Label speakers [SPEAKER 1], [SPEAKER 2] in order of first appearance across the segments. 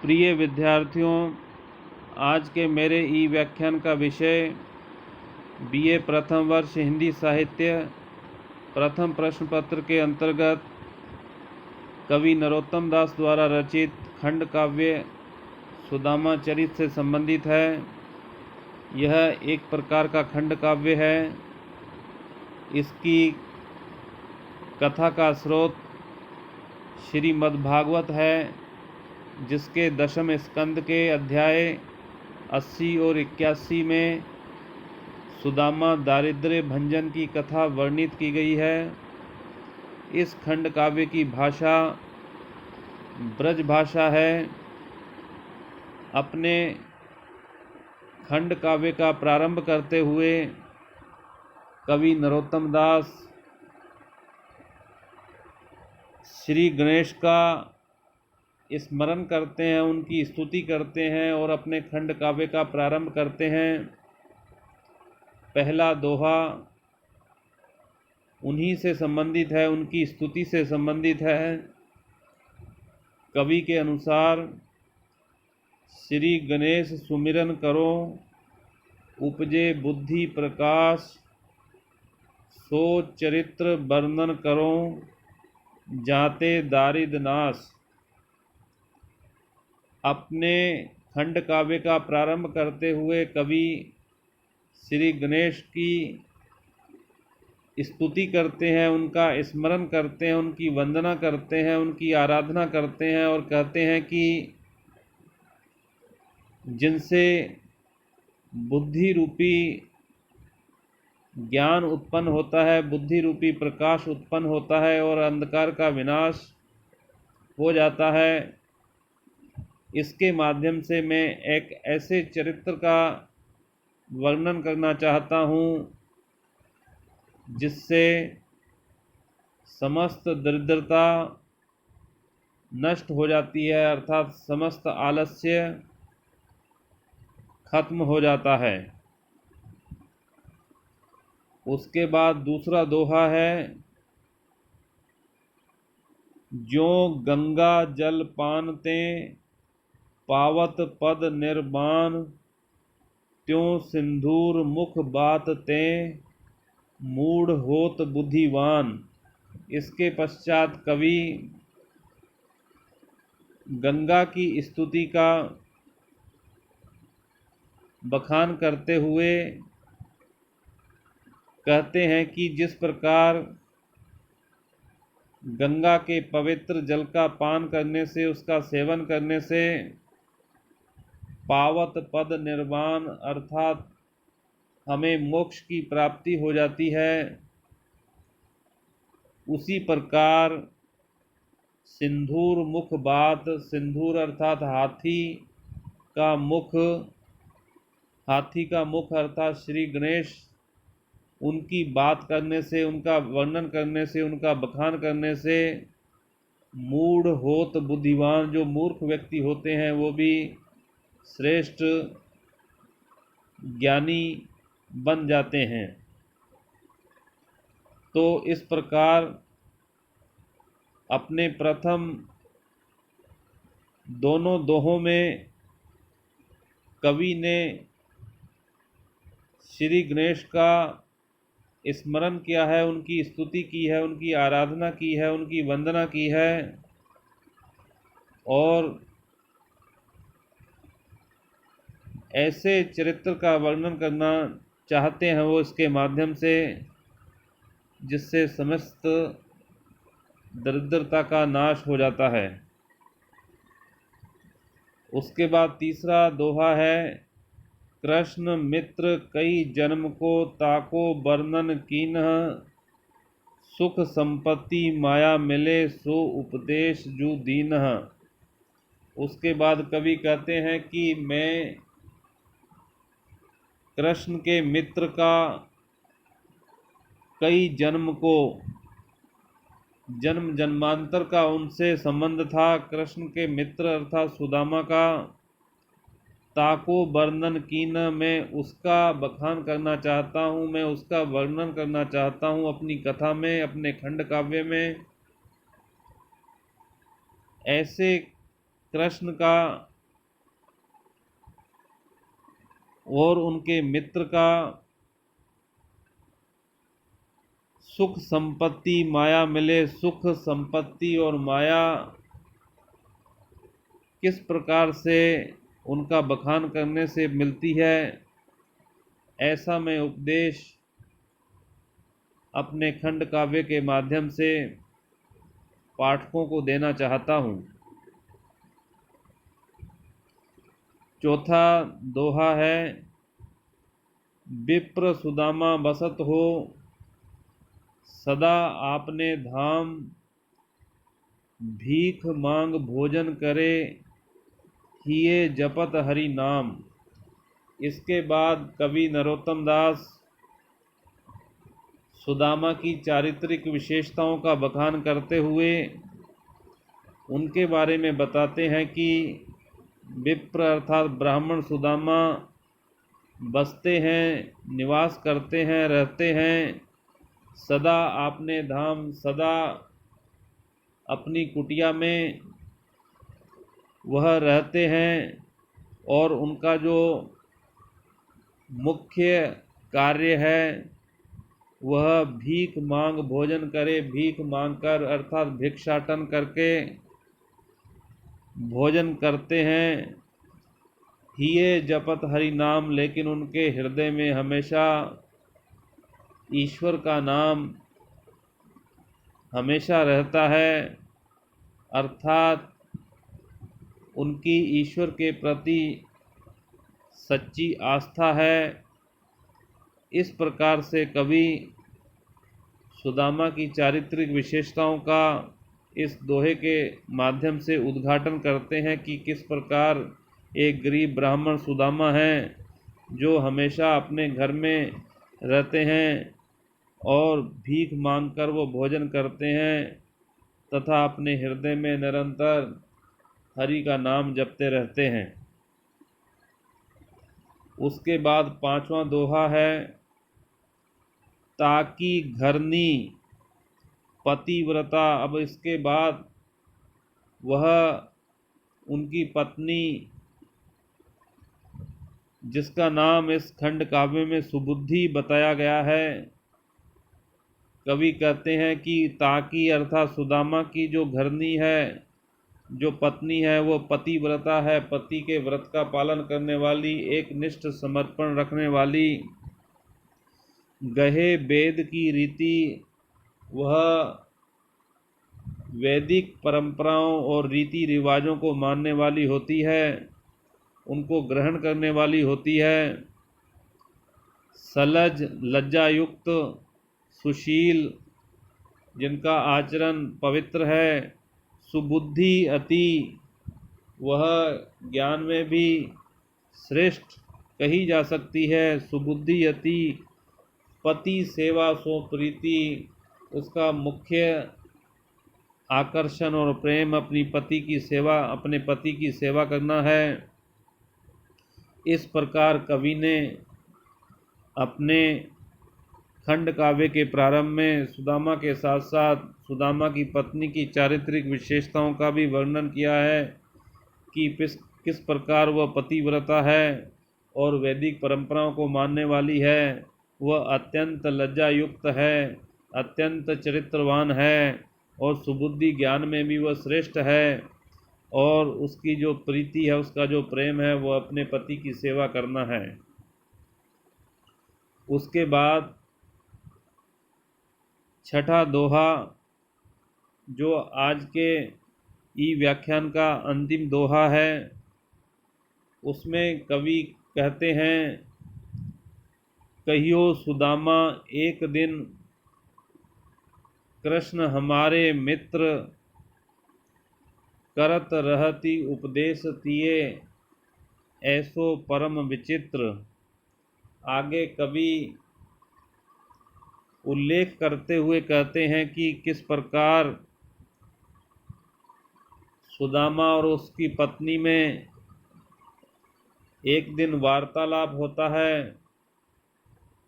[SPEAKER 1] प्रिय विद्यार्थियों, आज के मेरे ई व्याख्यान का विषय बीए प्रथम वर्ष हिंदी साहित्य प्रथम प्रश्न पत्र के अंतर्गत कवि नरोत्तम दास द्वारा रचित खंड काव्य सुदामा चरित से संबंधित है। यह एक प्रकार का खंड काव्य है। इसकी कथा का स्रोत श्रीमद्भागवत है, जिसके दशम स्कंद के अध्याय 80 और 81 में सुदामा दारिद्र्य भंजन की कथा वर्णित की गई है। इस खंड काव्य की भाषा ब्रज भाषा है। अपने खंड काव्य का प्रारंभ करते हुए कवि नरोत्तम दास श्री गणेश का स्मरण करते हैं, उनकी स्तुति करते हैं और अपने खंड काव्य का प्रारंभ करते हैं। पहला दोहा उन्हीं से संबंधित है, उनकी स्तुति से संबंधित है। कवि के अनुसार श्री गणेश सुमिरन करो, उपजे बुद्धि प्रकाश, सो चरित्र वर्णन करो, जाते दारिद्र नाश। अपने खंड काव्य का प्रारंभ करते हुए कवि श्री गणेश की स्तुति करते हैं, उनका स्मरण करते हैं, उनकी वंदना करते हैं, उनकी आराधना करते हैं और कहते हैं कि जिनसे बुद्धि रूपी ज्ञान उत्पन्न होता है, बुद्धि रूपी प्रकाश उत्पन्न होता है और अंधकार का विनाश हो जाता है, इसके माध्यम से मैं एक ऐसे चरित्र का वर्णन करना चाहता हूँ जिससे समस्त दरिद्रता नष्ट हो जाती है, अर्थात समस्त आलस्य खत्म हो जाता है। उसके बाद दूसरा दोहा है, ज्यों गंगा जल पान ते पावत पद निर्वाण, त्यों सिंधूर मुख बात ते मूढ़ होत बुद्धिवान। इसके पश्चात कवि गंगा की स्तुति का बखान करते हुए कहते हैं कि जिस प्रकार गंगा के पवित्र जल का पान करने से, उसका सेवन करने से पावत पद निर्वाण अर्थात हमें मोक्ष की प्राप्ति हो जाती है, उसी प्रकार सिंधूर मुख बात, सिंधूर अर्थात हाथी का मुख अर्थात श्री गणेश, उनकी बात करने से, उनका वर्णन करने से, उनका बखान करने से मूढ़ होत बुद्धिवान, जो मूर्ख व्यक्ति होते हैं वो भी श्रेष्ठ ज्ञानी बन जाते हैं। तो इस प्रकार अपने प्रथम दोनों दोहों में कवि ने श्री गणेश का स्मरण किया है, उनकी स्तुति की है, उनकी आराधना की है, उनकी वंदना की है और ऐसे चरित्र का वर्णन करना चाहते हैं वो इसके माध्यम से जिससे समस्त दरिद्रता का नाश हो जाता है। उसके बाद तीसरा दोहा है, कृष्ण मित्र कई जन्म को ताको वर्णन कीन्ह, सुख संपत्ति माया मिले सो उपदेश जू दीन्ह। उसके बाद कवि कहते हैं कि मैं कृष्ण के मित्र का कई जन्म को, जन्म जन्मांतर का उनसे संबंध था, कृष्ण के मित्र अर्थात सुदामा का ताको वर्णन कीन, मैं उसका बखान करना चाहता हूँ, मैं उसका वर्णन करना चाहता हूँ अपनी कथा में, अपने खंड काव्य में। ऐसे कृष्ण का और उनके मित्र का सुख संपत्ति माया मिले। सुख संपत्ति और माया किस प्रकार से उनका बखान करने से मिलती है, ऐसा मैं उपदेश अपने खंड काव्य के माध्यम से पाठकों को देना चाहता हूँ। चौथा दोहा है, विप्र सुदामा बसत हो, सदा आपने धाम, भीख मांग भोजन करे, किए जपत हरि नाम। इसके बाद कवि नरोत्तम दास सुदामा की चारित्रिक विशेषताओं का बखान करते हुए उनके बारे में बताते हैं कि विप्र अर्थात ब्राह्मण सुदामा बसते हैं, निवास करते हैं, रहते हैं, सदा आपने धाम, सदा अपनी कुटिया में वह रहते हैं और उनका जो मुख्य कार्य है वह भीख मांग भोजन करे। भीख मांगकर अर्थात भिक्षाटन करके भोजन करते हैं। हिये जपत हरि नाम, लेकिन उनके हृदय में हमेशा ईश्वर का नाम हमेशा रहता है, अर्थात उनकी ईश्वर के प्रति सच्ची आस्था है। इस प्रकार से कवि सुदामा की चारित्रिक विशेषताओं का इस दोहे के माध्यम से उद्घाटन करते हैं कि किस प्रकार एक गरीब ब्राह्मण सुदामा हैं जो हमेशा अपने घर में रहते हैं और भीख मांगकर वो भोजन करते हैं तथा अपने हृदय में निरंतर हरि का नाम जपते रहते हैं। उसके बाद पांचवा दोहा है, ताकी घरनी पतिव्रता। अब इसके बाद वह उनकी पत्नी, जिसका नाम इस खंड काव्य में सुबुद्धि बताया गया है, कवि कहते हैं कि ताकी अर्थात सुदामा की जो घरनी है, जो पत्नी है, वो पतिव्रता है, पति के व्रत का पालन करने वाली, एक निष्ठ समर्पण रखने वाली, गहे वेद की रीति, वह वैदिक परंपराओं और रीति रिवाजों को मानने वाली होती है, उनको ग्रहण करने वाली होती है। सलज लज्जायुक्त सुशील, जिनका आचरण पवित्र है। सुबुद्धि अति, वह ज्ञान में भी श्रेष्ठ कही जा सकती है। सुबुद्धि अति, पति सेवा सो प्रीति, उसका मुख्य आकर्षण और प्रेम अपनी पति की सेवा, अपने पति की सेवा करना है। इस प्रकार कवि ने अपने खंड काव्य के प्रारंभ में सुदामा के साथ साथ सुदामा की पत्नी की चारित्रिक विशेषताओं का भी वर्णन किया है कि किस प्रकार वह पतिव्रता है और वैदिक परंपराओं को मानने वाली है। वह अत्यंत लज्जा युक्त है, अत्यंत चरित्रवान है और सुबुद्धि ज्ञान में भी वह श्रेष्ठ है और उसकी जो प्रीति है, उसका जो प्रेम है, वह अपने पति की सेवा करना है। उसके बाद छठा दोहा, जो आज के ई व्याख्यान का अंतिम दोहा है, उसमें कवि कहते हैं, कहियो सुदामा एक दिन, कृष्ण हमारे मित्र, करत रहती उपदेश तिये, ऐसो परम विचित्र। आगे कवि उल्लेख करते हुए कहते हैं कि किस प्रकार सुदामा और उसकी पत्नी में एक दिन वार्तालाप होता है,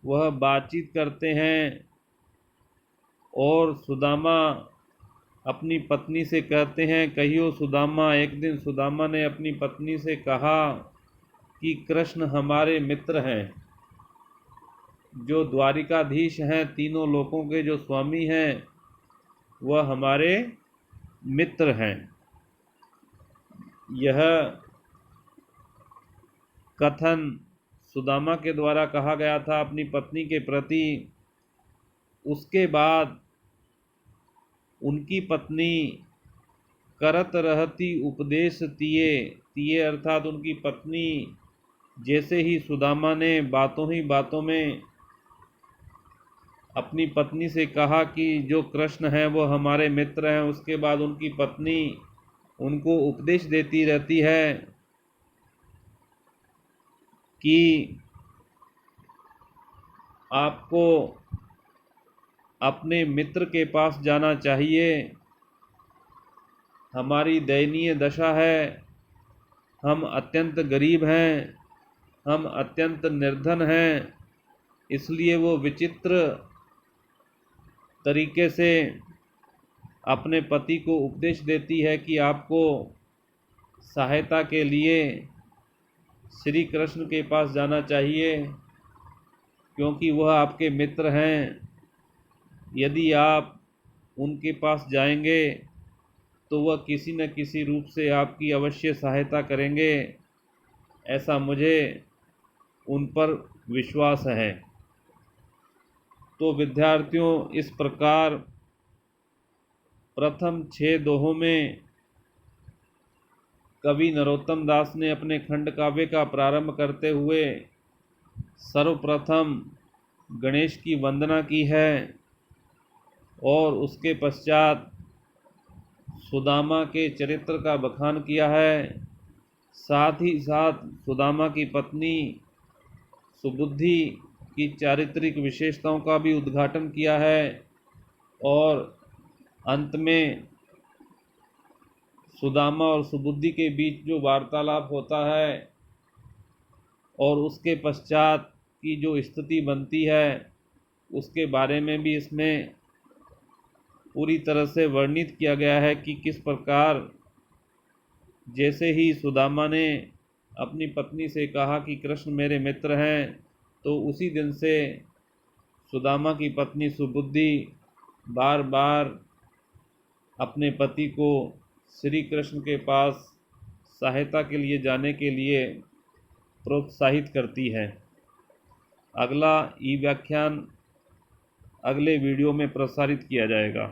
[SPEAKER 1] वह बातचीत करते हैं और सुदामा अपनी पत्नी से कहते हैं, कहियो सुदामा, एक दिन सुदामा ने अपनी पत्नी से कहा कि कृष्ण हमारे मित्र हैं, जो द्वारिकाधीश हैं, तीनों लोकों के जो स्वामी हैं, वह हमारे मित्र हैं। यह कथन सुदामा के द्वारा कहा गया था अपनी पत्नी के प्रति। उसके बाद उनकी पत्नी करत रहती उपदेश तिये, तिये अर्थात उनकी पत्नी जैसे ही सुदामा ने बातों ही बातों में अपनी पत्नी से कहा कि जो कृष्ण हैं वो हमारे मित्र हैं, उसके बाद उनकी पत्नी उनको उपदेश देती रहती है कि आपको अपने मित्र के पास जाना चाहिए। हमारी दयनीय दशा है, हम अत्यंत गरीब हैं, हम अत्यंत निर्धन हैं, इसलिए वो विचित्र तरीके से अपने पति को उपदेश देती है कि आपको सहायता के लिए श्री कृष्ण के पास जाना चाहिए, क्योंकि वह आपके मित्र हैं। यदि आप उनके पास जाएंगे तो वह किसी न किसी रूप से आपकी अवश्य सहायता करेंगे, ऐसा मुझे उन पर विश्वास है। तो विद्यार्थियों, इस प्रकार प्रथम 6 दोहों में कवि नरोत्तम दास ने अपने खंड काव्य का प्रारंभ करते हुए सर्वप्रथम गणेश की वंदना की है और उसके पश्चात सुदामा के चरित्र का बखान किया है। साथ ही साथ सुदामा की पत्नी सुबुद्धि की चारित्रिक विशेषताओं का भी उद्घाटन किया है और अंत में सुदामा और सुबुद्धि के बीच जो वार्तालाप होता है और उसके पश्चात की जो स्थिति बनती है उसके बारे में भी इसमें पूरी तरह से वर्णित किया गया है कि किस प्रकार जैसे ही सुदामा ने अपनी पत्नी से कहा कि कृष्ण मेरे मित्र हैं, तो उसी दिन से सुदामा की पत्नी सुबुद्धि बार बार अपने पति को श्री कृष्ण के पास सहायता के लिए जाने के लिए प्रोत्साहित करती है। अगला ई व्याख्यान अगले वीडियो में प्रसारित किया जाएगा।